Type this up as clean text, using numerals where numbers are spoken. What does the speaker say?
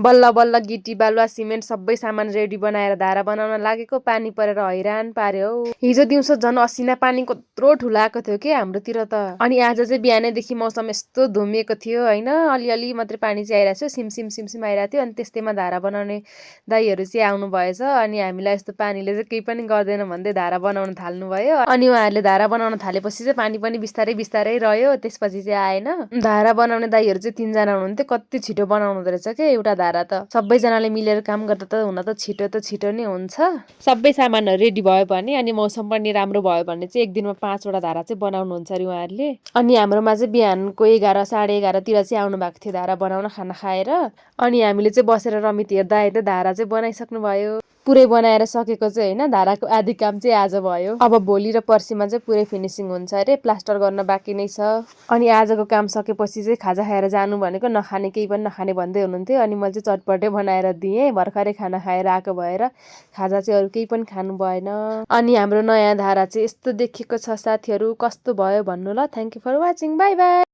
बल्ल बल्ल गिटी बालुवा सिमेन्ट सबै सामान रेडी बनाएर धारा बनाउन लागेको पानी परेर हैरान पार्यो हौ। हिजो दिउँसो झन् असिना पानी कत्रो ठुलो आएको थियो कि हाम्रोतिर त। अनि आज चाहिँ बिहानैदेखि मौसम यस्तो धुमिएको थियो होइन, अलिअलि मात्रै पानी चाहिँ आइरहेको थियो, सिमसिम सिमसिम आइरहेको थियो। अनि त्यस्तैमा धारा बनाउने दाइहरू चाहिँ आउनु भएछ। अनि हामीलाई यस्तो पानीले चाहिँ केही पनि गर्दैन भन्दै धारा बनाउन थाल्नुभयो। अनि उहाँहरूले धारा बनाउन थालेपछि चाहिँ पानी पनि बिस्तारै बिस्तारै रह्यो, त्यसपछि चाहिँ आएन। धारा बनाउने दाइहरू चाहिँ 3 जना हुनुहुन्थ्यो, कति छिटो बनाउनु हुँदो रहेछ के एउटा धारा त। सबैजनाले मिलेर काम गर्दा त हुन त छिटो नै हुन्छ। सबै सामानहरू रेडी भयो भने अनि मौसम पनि राम्रो भयो भने चाहिँ एक दिनमा 5 वटा धारा चाहिँ बनाउनुहुन्छ अरे उहाँहरूले। अनि हाम्रोमा चाहिँ बिहानको 11 साढे 11 तिर चाहिँ आउनु भएको थियो धारा बनाउन खाना खाएर। अनि हामीले चाहिँ बसेर रमित हेर्दा हेर्दै धारा चाहिँ बनाइसक्नु भयो। पुरै बनाएर सकेको चाहिँ होइन, धाराको आधी काम चाहिँ आज भयो। अब भोलि र पर्सिमा चाहिँ पुरै फिनिसिङ हुन्छ अरे, प्लास्टर गर्न बाँकी नै छ। अनि आजको काम सकेपछि चाहिँ खाजा खाएर जानु भनेको, नखाने केही पनि नखाने भन्दै हुनुहुन्थ्यो। अनि मैले चाहिँ चटपटे बनाएर दिएँ, भर्खरै खाना खाएर आएको भएर खाजा चाहिँ अरू केही पनि खानु भएन। अनि हाम्रो नयाँ धारा चाहिँ यस्तो देखिएको छ साथीहरू, कस्तो भयो भन्नु ल। Thank you for watching, bye by.